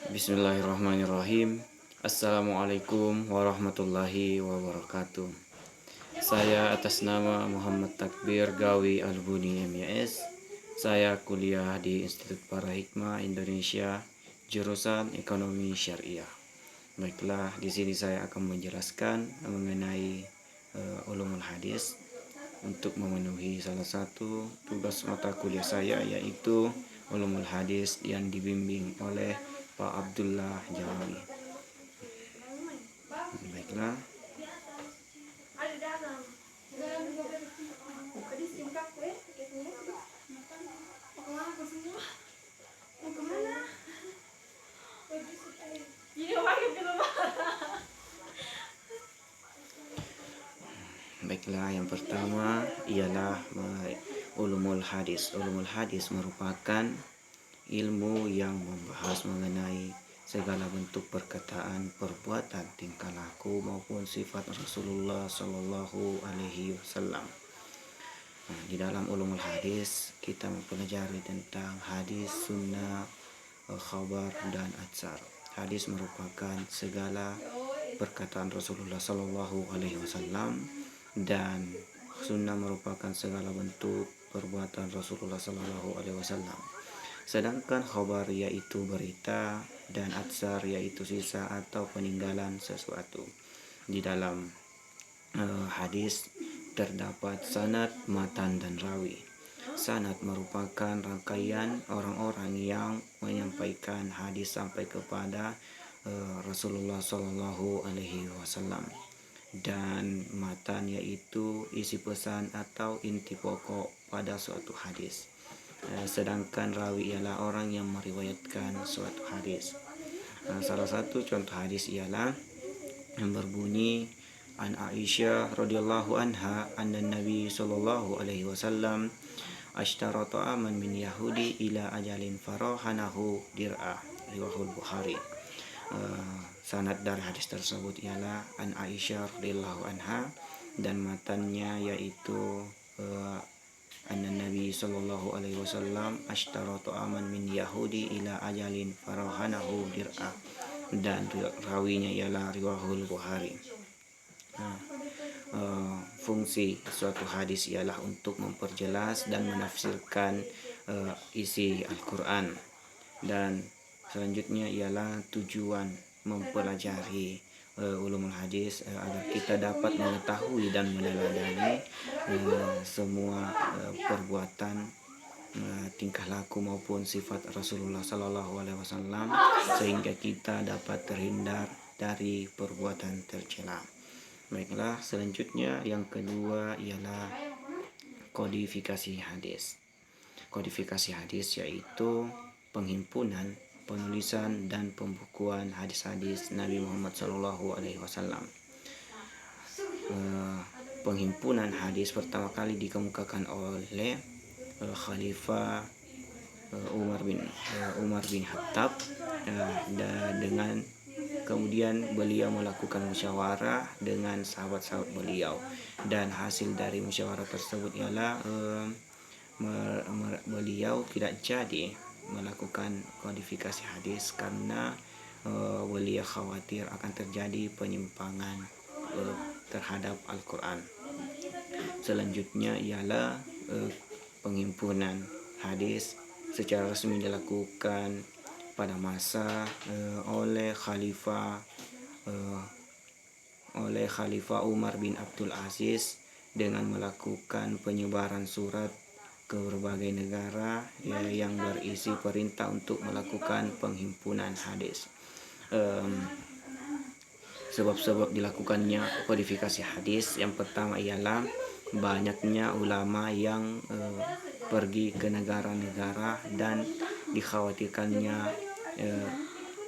Bismillahirrahmanirrahim. Assalamualaikum warahmatullahi wabarakatuh. Saya atas nama Muhammad Takbir Gawi Albuni MYS. Saya kuliah di Institut Para Hikmah Indonesia, jurusan Ekonomi Syariah. Baiklah, di sini saya akan menjelaskan mengenai ulumul hadis untuk memenuhi salah satu tugas mata kuliah saya, yaitu ulumul hadis yang dibimbing oleh Pak Abdullah Jalawi. Baiklah. Baiklah, yang pertama ialah ulumul hadis. Ulumul hadis merupakan ilmu yang membahas mengenai segala bentuk perkataan, perbuatan, tingkah laku maupun sifat Rasulullah Shallallahu Alaihi Wasallam. Di dalam ulumul hadis kita mempelajari tentang hadis, sunnah, khabar, dan atsar. Hadis merupakan segala perkataan Rasulullah Shallallahu Alaihi Wasallam, dan sunnah merupakan segala bentuk perbuatan Rasulullah Shallallahu Alaihi Wasallam. Sedangkan khabar yaitu berita, dan atsar yaitu sisa atau peninggalan sesuatu. Di dalam hadis terdapat sanad, matan, dan rawi. Sanad merupakan rangkaian orang-orang yang menyampaikan hadis sampai kepada Rasulullah Shallallahu Alaihi Wasallam. Dan matan yaitu isi pesan atau inti pokok pada suatu hadis. Sedangkan rawi ialah orang yang meriwayatkan suatu hadis. Salah satu contoh hadis ialah yang berbunyi an Aisyah radhiyallahu anha anna Nabi sallallahu alaihi wasallam ashtara ta'aman min Yahudi ila ajalin farahanahu dir'ah, riwahul Bukhari. Sanad dari hadis tersebut ialah an Aisyah radhiyallahu anha, dan matannya yaitu anna Nabi sallallahu alaihi wasallam ashtara ta'aman min Yahudi ila ajalin farahanahu dir'ah, dan rawinya ialah riwahul Bukhari. Fungsi suatu hadis ialah untuk memperjelas dan menafsirkan isi Al-Quran, dan selanjutnya ialah tujuan mempelajari ulumul hadis agar kita dapat mengetahui dan meneladani semua perbuatan, tingkah laku maupun sifat Rasulullah Sallallahu Alaihi Wasallam, sehingga kita dapat terhindar dari perbuatan tercela. Baiklah, selanjutnya yang kedua ialah kodifikasi hadis. Kodifikasi hadis yaitu penghimpunan, penulisan, dan pembukuan hadis-hadis Nabi Muhammad Sallallahu Alaihi Wasallam. Penghimpunan hadis pertama kali dikemukakan oleh Khalifah Umar bin Khattab, dengan kemudian beliau melakukan musyawarah dengan sahabat-sahabat beliau, dan hasil dari musyawarah tersebut ialah beliau tidak jadi melakukan kodifikasi hadis karena beliau khawatir akan terjadi penyimpangan terhadap Al-Quran. Selanjutnya ialah penghimpunan hadis secara resmi dilakukan pada masa oleh Khalifah Umar bin Abdul Aziz, dengan melakukan penyebaran surat ke berbagai negara yang berisi perintah untuk melakukan penghimpunan hadis. Sebab-sebab dilakukannya kodifikasi hadis yang pertama ialah banyaknya ulama yang pergi ke negara-negara, dan dikhawatirkannya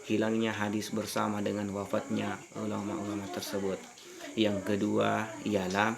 hilangnya hadis bersama dengan wafatnya ulama-ulama tersebut. Yang kedua ialah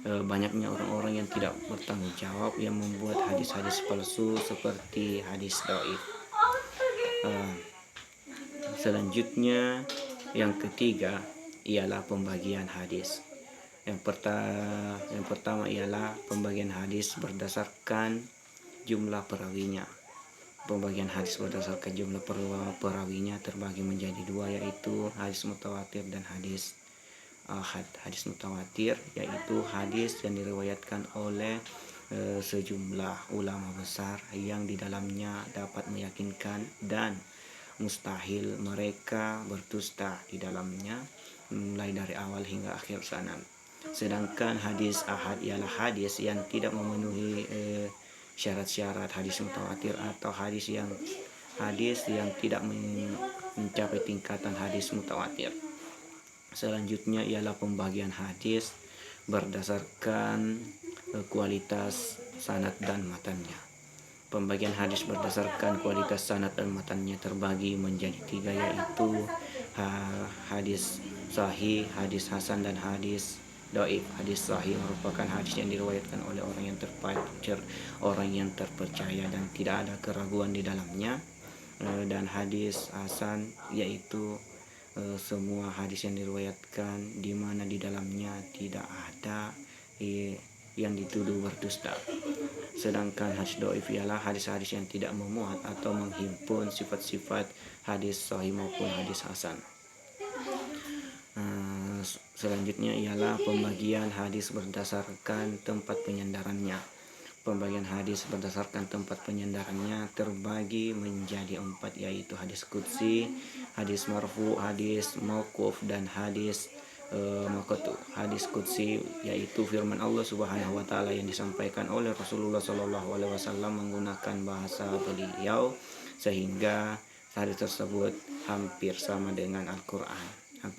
banyaknya orang-orang yang tidak bertanggung jawab yang membuat hadis-hadis palsu seperti hadis dhaif. Selanjutnya yang ketiga ialah pembagian hadis. Yang pertama ialah pembagian hadis berdasarkan jumlah perawinya. Pembagian hadis berdasarkan jumlah perawinya terbagi menjadi dua, yaitu hadis mutawatir dan hadis ahad. Hadis mutawatir yaitu hadis yang diriwayatkan oleh sejumlah ulama besar yang di dalamnya dapat meyakinkan dan mustahil mereka berdusta di dalamnya mulai dari awal hingga akhir sanad. Sedangkan hadis ahad ialah hadis yang tidak memenuhi syarat-syarat hadis mutawatir atau hadis yang tidak mencapai tingkatan hadis mutawatir. Selanjutnya ialah pembagian hadis berdasarkan kualitas sanad dan matannya. Pembagian hadis berdasarkan kualitas sanad dan matannya terbagi menjadi tiga, yaitu hadis sahih, hadis hasan, dan hadis dhaif. Hadis sahih merupakan hadis yang diriwayatkan oleh orang yang terpercaya dan tidak ada keraguan di dalamnya. Dan hadis hasan yaitu semua hadis yang diriwayatkan di mana di dalamnya tidak ada yang dituduh berdusta. Sedangkan hadis dhaif ialah hadis-hadis yang tidak memuat atau menghimpun sifat-sifat hadis sahih maupun hadis hasan. Selanjutnya ialah pembagian hadis berdasarkan tempat penyandarannya. Pembagian hadis berdasarkan tempat penyandarannya terbagi menjadi 4, yaitu hadis qudsi, hadis marfu, hadis mauquf, dan hadis maqtu. Hadis qudsi yaitu firman Allah Subhanahu wa taala yang disampaikan oleh Rasulullah Shallallahu alaihi wasallam menggunakan bahasa beliau, sehingga hadis tersebut hampir sama dengan Al-Qur'an. Akan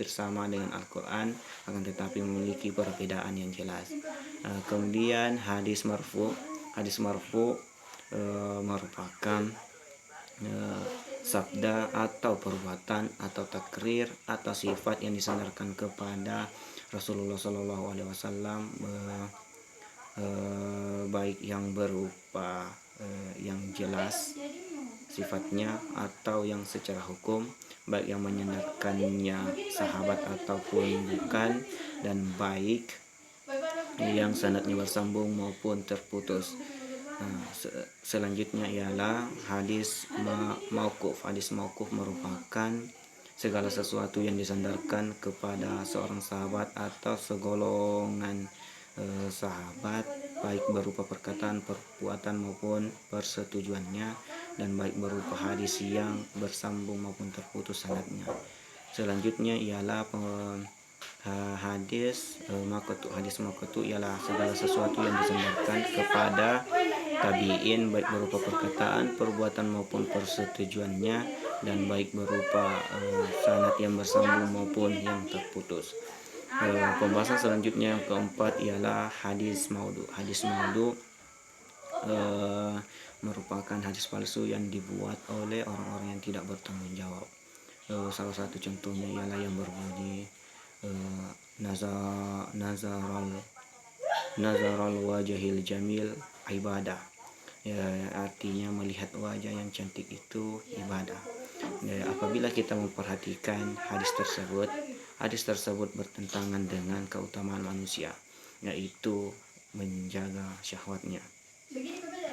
tetapi memiliki perbedaan yang jelas. Kemudian hadis marfu merupakan sabda atau perbuatan atau takrir atau sifat yang disandarkan kepada Rasulullah Shallallahu alaihi wasallam, baik yang berupa yang jelas sifatnya atau yang secara hukum, baik yang menyandarkannya sahabat ataupun bukan, dan baik yang sanadnya bersambung maupun terputus. Selanjutnya ialah hadis mauquf. Hadis mauquf merupakan segala sesuatu yang disandarkan kepada seorang sahabat atau segolongan sahabat, baik berupa perkataan, perbuatan maupun persetujuannya, dan baik berupa hadis yang bersambung maupun terputus sanadnya. Selanjutnya ialah hadis maqtu. Hadis maqtu ialah segala sesuatu yang disandarkan kepada tabi'in, baik berupa perkataan, perbuatan maupun persetujuannya, dan baik berupa sanad yang bersambung maupun yang terputus. Pembahasan selanjutnya yang keempat ialah hadis maudhu. Hadis maudhu merupakan hadis palsu yang dibuat oleh orang-orang yang tidak bertanggung jawab. Salah satu contohnya ialah yang berbunyi nazaral wajahil jamil ibadah, artinya melihat wajah yang cantik itu ibadah. Apabila kita memperhatikan hadis tersebut bertentangan dengan keutamaan manusia, yaitu menjaga syahwatnya.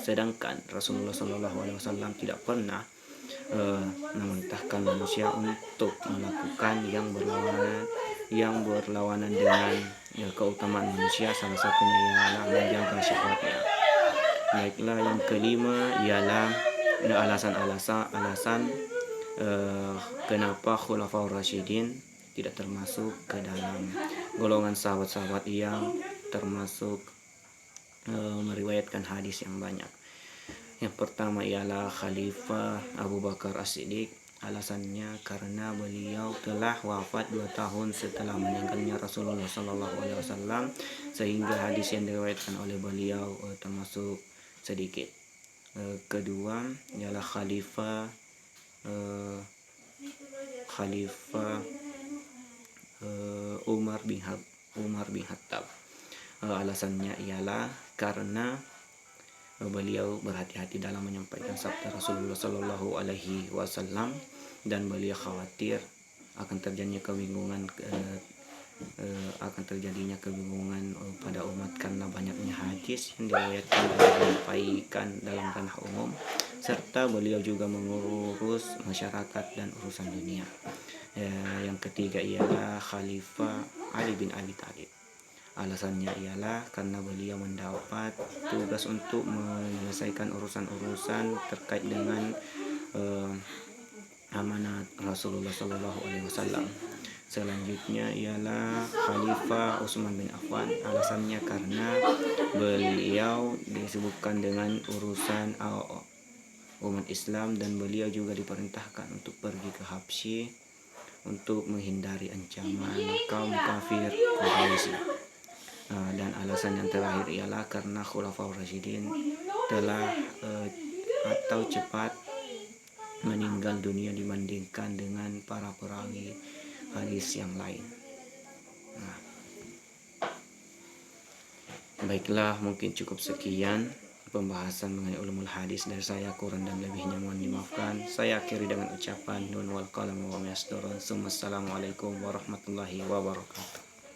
Sedangkan Rasulullah SAW tidak pernah memerintahkan manusia untuk melakukan yang berlawanan dengan keutamaan manusia. Salah satunya ialah menjaga syahwatnya. Baiklah, yang kelima ialah alasan kenapa Khulafaur Rasyidin tidak termasuk ke dalam golongan sahabat-sahabat yang termasuk meriwayatkan hadis yang banyak. Yang pertama ialah Khalifah Abu Bakar As-Siddiq. Alasannya karena beliau telah wafat 2 tahun setelah meninggalnya Rasulullah SAW, sehingga hadis yang diriwayatkan oleh beliau termasuk sedikit. Kedua ialah Khalifah Umar bin Khattab. Alasannya ialah karena beliau berhati-hati dalam menyampaikan sabda Rasulullah Shallallahu alaihi wasallam, dan beliau khawatir akan terjadinya kebingungan pada umat karena banyaknya hadis yang diriwayatkan dan disampaikan dalam ranah umum. serta beliau juga mengurus masyarakat dan urusan dunia. Yang ketiga ialah Khalifah Ali bin Abi Thalib. Alasannya ialah karena beliau mendapat tugas untuk menyelesaikan urusan-urusan terkait dengan amanat Rasulullah Shallallahu Alaihi Wasallam. Selanjutnya ialah Khalifah Utsman bin Affan. Alasannya karena beliau disebutkan dengan urusan umat Islam dan beliau juga diperintahkan untuk pergi ke Habsyi untuk menghindari ancaman kaum kafir Quraisy. Dan alasan yang terakhir ialah karena Khulafaur Rasyidin telah atau cepat meninggal dunia dibandingkan dengan para perawi hadis yang lain. Baiklah, mungkin cukup sekian pembahasan mengenai ulumul hadis dari saya. Kurang dan lebihnya mohon dimaafkan. Saya akhiri dengan ucapan nun wal qalam wa ma yasturun. Assalamualaikum warahmatullahi wabarakatuh.